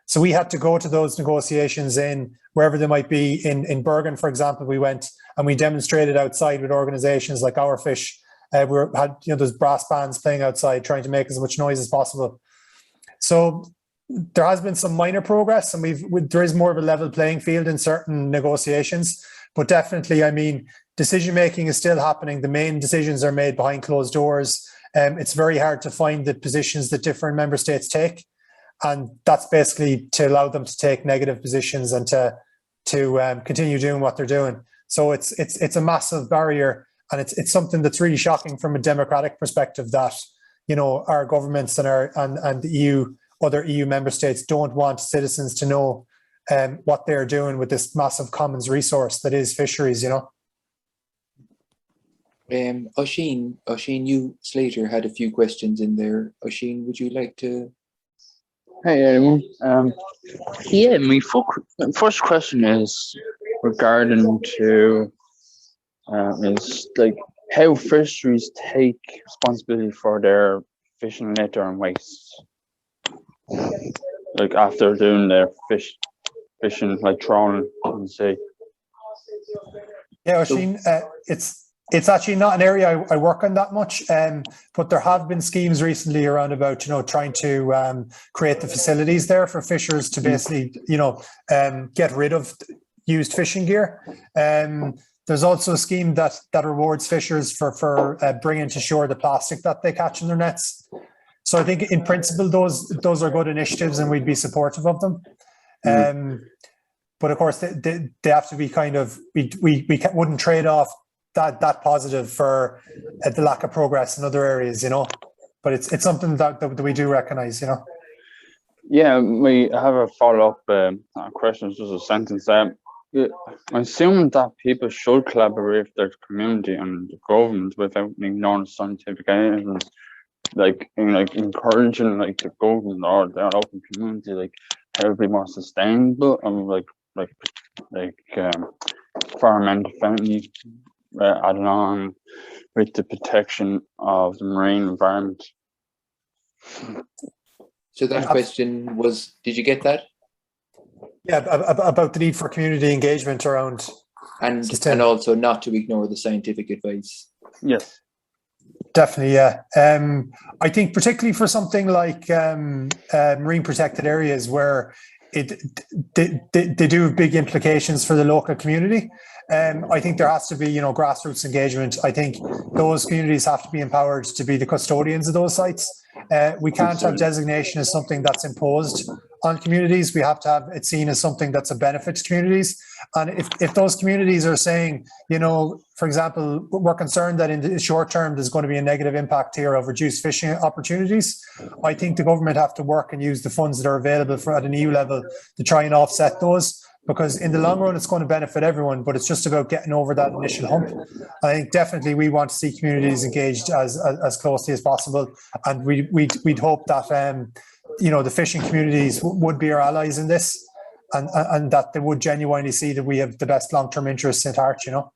So we had to go to those negotiations in wherever they might be. In Bergen, for example, we went and we demonstrated outside with organisations like Our Fish. We had, you know, those brass bands playing outside, trying to make as much noise as possible. So there has been some minor progress, and there is more of a level playing field in certain negotiations. But definitely, I mean, decision making is still happening. The main decisions are made behind closed doors. It's very hard to find the positions that different member states take. And that's basically to allow them to take negative positions and to continue doing what they're doing. So it's a massive barrier, and it's something that's really shocking from a democratic perspective that, you know, our governments and the EU, other EU member states don't want citizens to know what they're doing with this massive commons resource that is fisheries, you know. Oisin, you, Slater, had a few questions in there. Oisin, would you like to? Hey everyone. Yeah, my first question is regarding to is like how fisheries take responsibility for their fishing litter and waste, like after doing their fishing like trawling in the sea. Yeah, Oisin, it's actually not an area I work on that much, but there have been schemes recently around about, you know, trying to create the facilities there for fishers to basically, you know, get rid of used fishing gear. There's also a scheme that rewards fishers for bringing to shore the plastic that they catch in their nets. So I think in principle those are good initiatives, and we'd be supportive of them. But of course they have to be kind of, we wouldn't trade off that positive for the lack of progress in other areas, you know. But it's something that we do recognise, you know. Yeah, we have a follow-up question. It's just a sentence. I'm assuming that people should collaborate with their community and the government without ignoring scientific evidence, like encouraging like the government or their local community, like how to be more sustainable and like environmental friendly. Adding on with the protection of the marine environment. So that question was, did you get that? Yeah, about the need for community engagement around and also not to ignore the scientific advice. Yes, definitely. Yeah, I think particularly for something like marine protected areas where they do have big implications for the local community. I think there has to be, you know, grassroots engagement. I think those communities have to be empowered to be the custodians of those sites. We can't have designation as something that's imposed on communities. We have to have it seen as something that's a benefit to communities. And if those communities are saying, you know, for example, we're concerned that in the short term there's going to be a negative impact here of reduced fishing opportunities, I think the government have to work and use the funds that are available at an EU level to try and offset those. Because in the long run, it's going to benefit everyone, but it's just about getting over that initial hump. I think definitely we want to see communities engaged as closely as possible, and we'd hope that you know, the fishing communities would be our allies in this, and that they would genuinely see that we have the best long-term interests at heart. You know.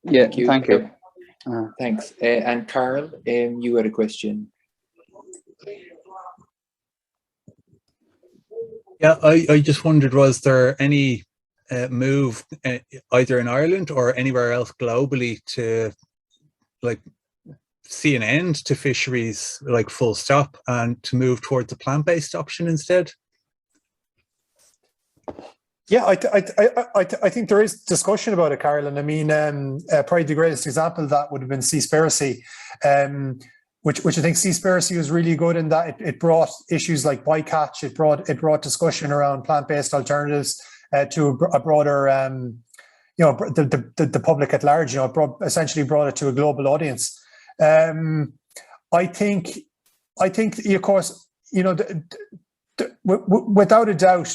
Yeah. Thank you. Thanks. And Carl, you had a question. Yeah, I just wondered, was there any move either in Ireland or anywhere else globally to like see an end to fisheries, like full stop, and to move towards a plant-based option instead? Yeah, I think there is discussion about it, Carol. And I mean, probably the greatest example of that would have been Seaspiracy, which I think Seaspiracy was really good in that it brought issues like bycatch. It brought discussion around plant-based alternatives to a broader, the public at large. Essentially brought it to a global audience. I think, of course, without a doubt,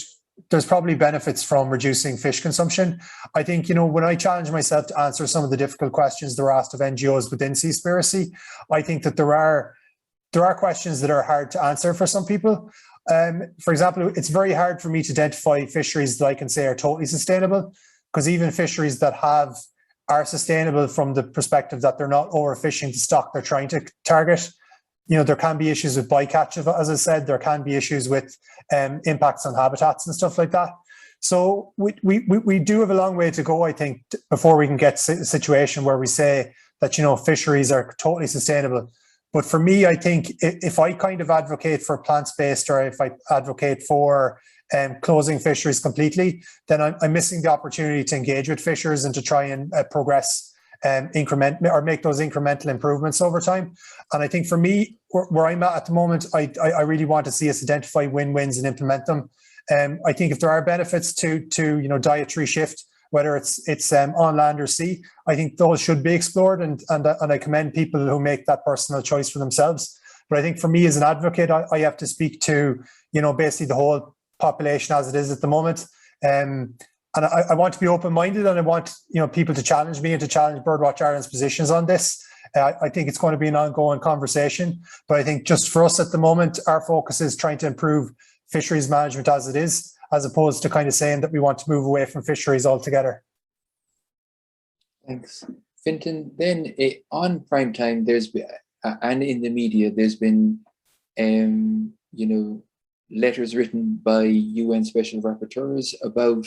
there's probably benefits from reducing fish consumption. I think, when I challenge myself to answer some of the difficult questions that were asked of NGOs within Seaspiracy, I think that there are questions that are hard to answer for some people. For example, it's very hard for me to identify fisheries that I can say are totally sustainable, because even fisheries that are sustainable from the perspective that they're not overfishing the stock they're trying to target. There can be issues with bycatch, as I said. There can be issues with impacts on habitats and stuff like that. So we do have a long way to go, I think, before we can get to a situation where we say that, fisheries are totally sustainable. But for me, I think if I kind of advocate for plants-based, or if I advocate for closing fisheries completely, then I'm missing the opportunity to engage with fishers and to try and progress make those incremental improvements over time. And I think for me, where I'm at the moment, I really want to see us identify win-wins and implement them. I think if there are benefits to dietary shift, whether it's on land or sea, I think those should be explored, and I commend people who make that personal choice for themselves. But I think for me as an advocate, I have to speak to basically the whole population as it is at the moment. And I want to be open-minded, and I want people to challenge me and to challenge BirdWatch Ireland's positions on this. I think it's going to be an ongoing conversation, but I think just for us at the moment, our focus is trying to improve fisheries management as it is, as opposed to kind of saying that we want to move away from fisheries altogether. Thanks. Fintan, then on prime time, there's been, and in the media, there's been, letters written by UN special rapporteurs about,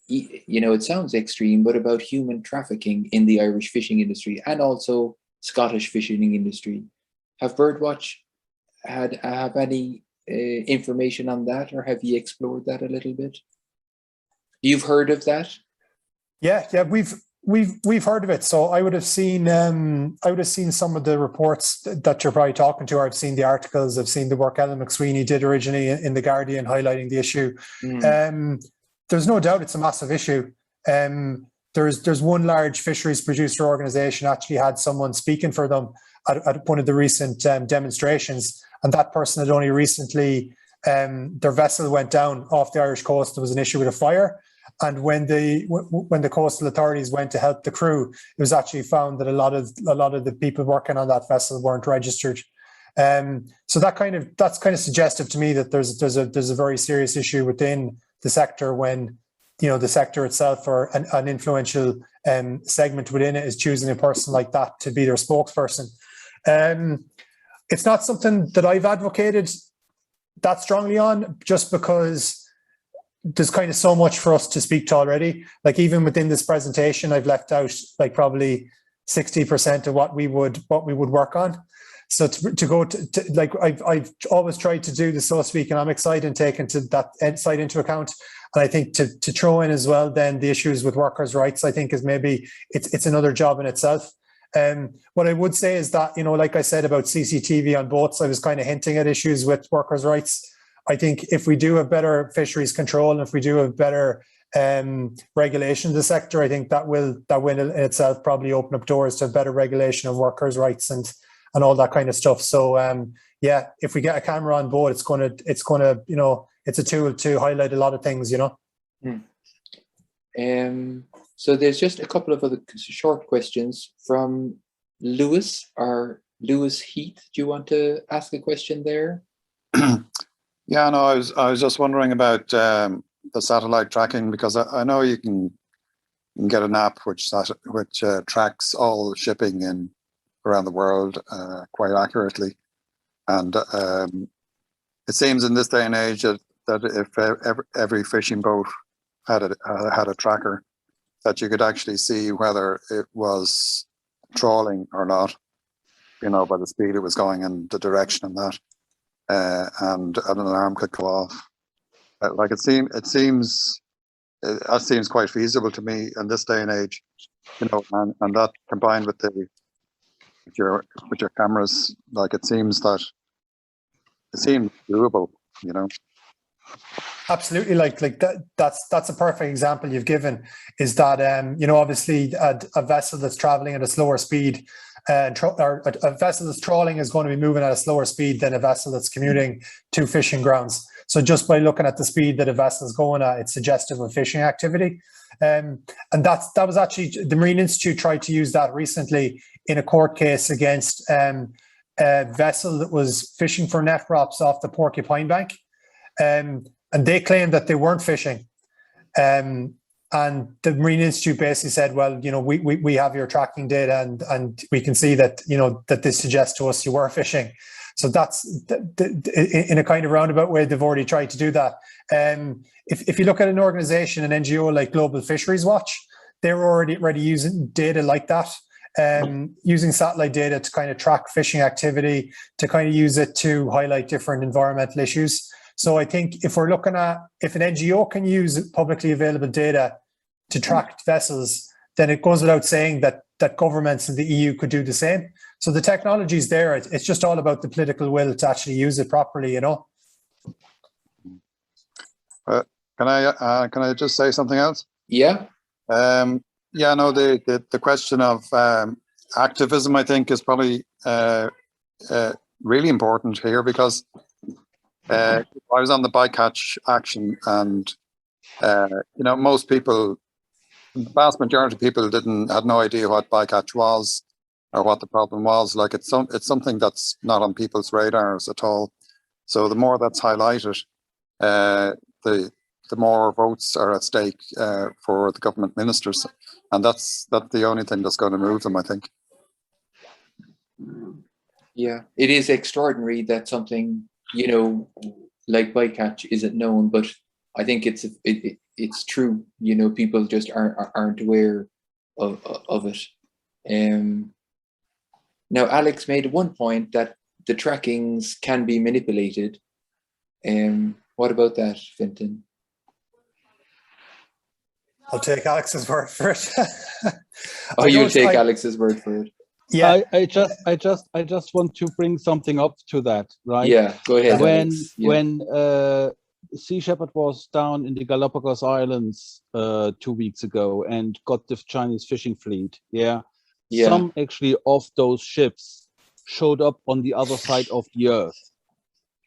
it sounds extreme, but about human trafficking in the Irish fishing industry and also Scottish fishing industry. Have BirdWatch have any information on that, or have you explored that a little bit? You've heard of that? Yeah, we've heard of it. So I would have seen some of the reports that you're probably talking to. I've seen the articles. I've seen the work Ellen McSweeney did originally in the Guardian highlighting the issue. There's no doubt it's a massive issue. There's one large fisheries producer organisation actually had someone speaking for them at one of the recent demonstrations, and that person had only recently their vessel went down off the Irish coast. There was an issue with a fire, and when the coastal authorities went to help the crew, it was actually found that a lot of the people working on that vessel weren't registered. So that's kind of suggestive to me that there's a very serious issue within the sector when the sector itself or an influential segment within it is choosing a person like that to be their spokesperson. It's not something that I've advocated that strongly on, just because there's kind of so much for us to speak to already. Like even within this presentation, I've left out like probably 60% of what we would work on. So to go to like I've always tried to do the socio-economic side and take that side into account. And I think to throw in as well then the issues with workers' rights, I think is maybe it's another job in itself. What I would say is that, like I said about CCTV on boats, I was kind of hinting at issues with workers' rights. I think if we do have better fisheries control and if we do have better regulation of the sector, I think that will in itself probably open up doors to better regulation of workers' rights and all that kind of stuff. So if we get a camera on board, it's gonna it's a tool to highlight a lot of things. So there's just a couple of other short questions from Lewis Heath. Do you want to ask a question there? Yeah, no, I was just wondering about the satellite tracking, because I know you can get an app which tracks all shipping around the world quite accurately, and it seems in this day and age that if every fishing boat had a tracker, that you could actually see whether it was trawling or not. you know, by the speed it was going and the direction and that, and an alarm could go off. Like that seems quite feasible to me in this day and age, you know, and that combined with your cameras, like it seems doable, you know. Absolutely, like that's a perfect example you've given. Is that you know, obviously a vessel that's traveling at a slower speed, or a vessel that's trawling is going to be moving at a slower speed than a vessel that's commuting to fishing grounds. So just by looking at the speed that a vessel is going at, it's suggestive of fishing activity. And that was actually, the Marine Institute tried to use that recently in a court case against a vessel that was fishing for net crops off the Porcupine Bank. And they claimed that they weren't fishing. And the Marine Institute basically said, well, you know, we have your tracking data and we can see that, you know, that this suggests to us you were fishing. So that's, in a kind of roundabout way, they've already tried to do that. If you look at an organization, an NGO like Global Fisheries Watch, they're already using data like that, using satellite data to kind of track fishing activity, to kind of use it to highlight different environmental issues. So I think if we're looking at, if an NGO can use publicly available data to track vessels, then it goes without saying that governments in the EU could do the same. So the technology is there. It's just all about the political will to actually use it properly, you know. Can I just say something else? Yeah. Yeah, no, the question of activism, I think, is probably really important here, because I was on the Bycatch action, and you know, most people, the vast majority of people had no idea what Bycatch was or what the problem was. Like it's something that's not on people's radars at all. So the more that's highlighted, the more votes are at stake for the government ministers, and that's the only thing that's going to move them, I think. Yeah, it is extraordinary that something, you know, like Bycatch isn't known, but I think it's true. You know, people just aren't aware of it. Now, Alex made one point that the trackings can be manipulated. What about that, Fintan? I'll take Alex's word for it. Oh, you'll take Alex's word for it. Yeah, I just want to bring something up to that, right? Yeah, go ahead. When Sea Shepherd was down in the Galapagos Islands 2 weeks ago and got the Chinese fishing fleet, some actually of those ships showed up on the other side of the earth,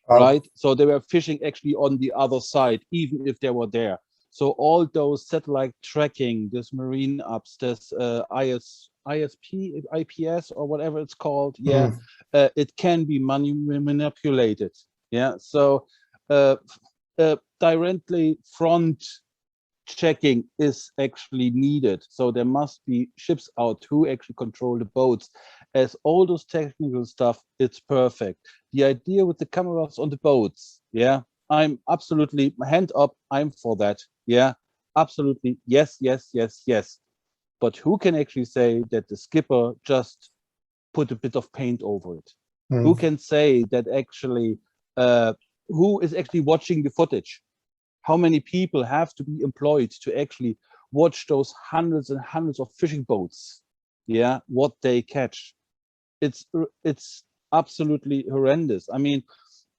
right? So they were fishing actually on the other side, even if they were there. So all those satellite tracking, this marine apps, this ISP, IPS, or whatever it's called, it can be manipulated. Yeah, so directly front checking is actually needed. So there must be ships out who actually control the boats. As all those technical stuff, it's perfect. The idea with the cameras on the boats, I'm absolutely hand up. I'm for that. Yeah, absolutely. Yes, yes, yes, yes. But who can actually say that the skipper just put a bit of paint over it? Who can say that actually, who is actually watching the footage? How many people have to be employed to actually watch those hundreds and hundreds of fishing boats? Yeah, what they catch. It's absolutely horrendous. I mean,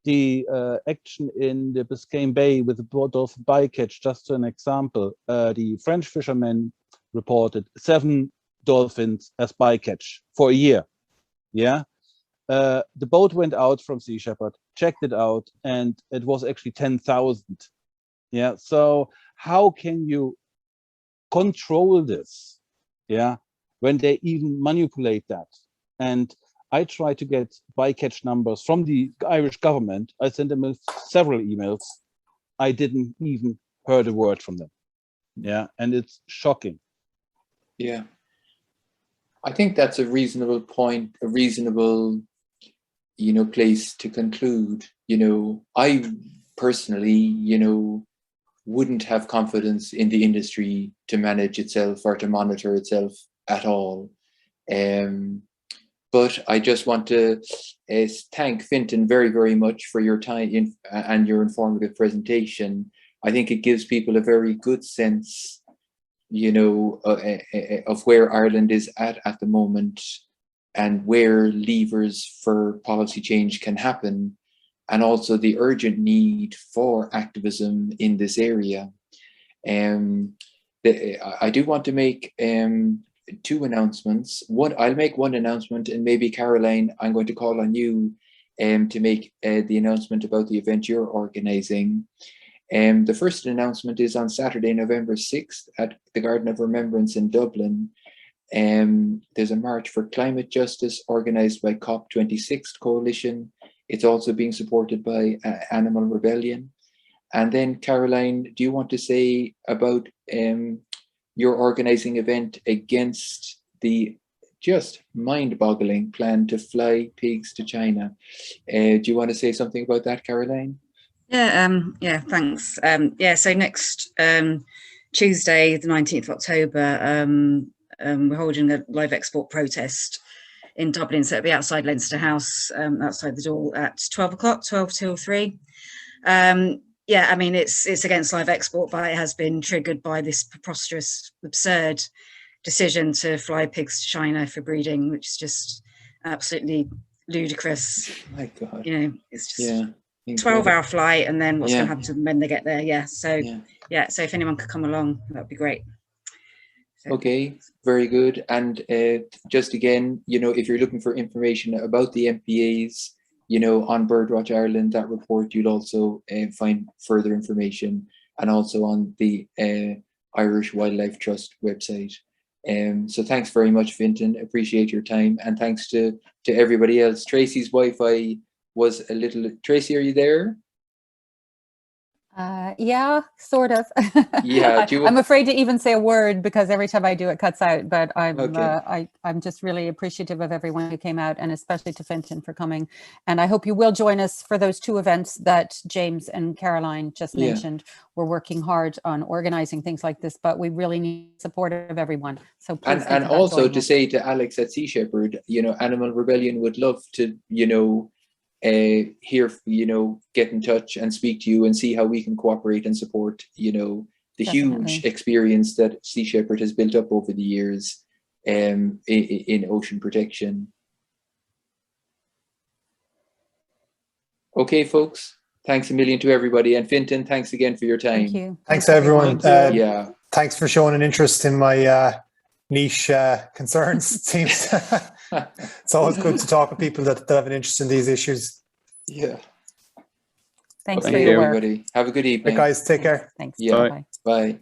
the action in the Biscayne Bay with the boat of Bycatch, just an example, the French fishermen reported 7 dolphins as bycatch for a year. Yeah, the boat went out from Sea Shepherd, checked it out, and it was actually 10,000. Yeah, so how can you control this? Yeah, when they even manipulate that. And I tried to get bycatch numbers from the Irish government. I sent them several emails. I didn't even heard a word from them. Yeah, and it's shocking. Yeah, I think that's a reasonable point, a reasonable, you know, place to conclude. You know, I personally, you know, wouldn't have confidence in the industry to manage itself or to monitor itself at all. But I just want to thank Fintan very, very much for your time and your informative presentation. I think it gives people a very good sense, you know, of where Ireland is at the moment and where levers for policy change can happen, and also the urgent need for activism in this area. I do want to make two announcements. I'll make one announcement, and maybe Caroline, I'm going to call on you to make the announcement about the event you're organizing. The first announcement is on Saturday, November 6th at the Garden of Remembrance in Dublin. There's a March for Climate Justice organized by COP26 Coalition. It's also being supported by Animal Rebellion. And then, Caroline, do you want to say about your organizing event against the just mind-boggling plan to fly pigs to China? Do you want to say something about that, Caroline? Yeah, thanks. So next Tuesday, the 19th of October, we're holding a live export protest in Dublin. So it'll be outside Leinster House, outside the door at 12 o'clock, 12 till 3. Yeah, I mean, it's against live export, but it has been triggered by this preposterous, absurd decision to fly pigs to China for breeding, which is just absolutely ludicrous. Oh my God. You know, it's just 12-hour flight, and then what's going to happen to them when they get there? Yeah, so if anyone could come along, that'd be great. So. Okay, very good. And just again, you know, if you're looking for information about the MPAs, you know, on BirdWatch Ireland, that report, you'll also find further information, and also on the Irish Wildlife Trust website. So thanks very much, Fintan. Appreciate your time, and thanks to everybody else. Tracy's Wi-Fi was a little. Tracy, are you there? Yeah, sort of. Yeah, I'm afraid to even say a word because every time I do it cuts out, but I'm okay. I'm just really appreciative of everyone who came out, and especially to Fintan for coming. And I hope you will join us for those two events that James and Caroline just mentioned. We're working hard on organizing things like this, but we really need support of everyone. So please and also to say to Alex at Sea Shepherd, you know, Animal Rebellion would love to, you know, here, you know, get in touch and speak to you and see how we can cooperate and support, you know, the huge experience that Sea Shepherd has built up over the years in ocean protection. Okay, folks, thanks a million to everybody. And Fintan, thanks again for your time. Thank you. Thanks everyone. Yeah. Thanks for showing an interest in my niche concerns, it seems. It's always good to talk with people that have an interest in these issues. Yeah. Thanks Thank for you, your work. everybody. Have a good evening. Right, guys, take care. Thanks. Yeah. Bye. Bye.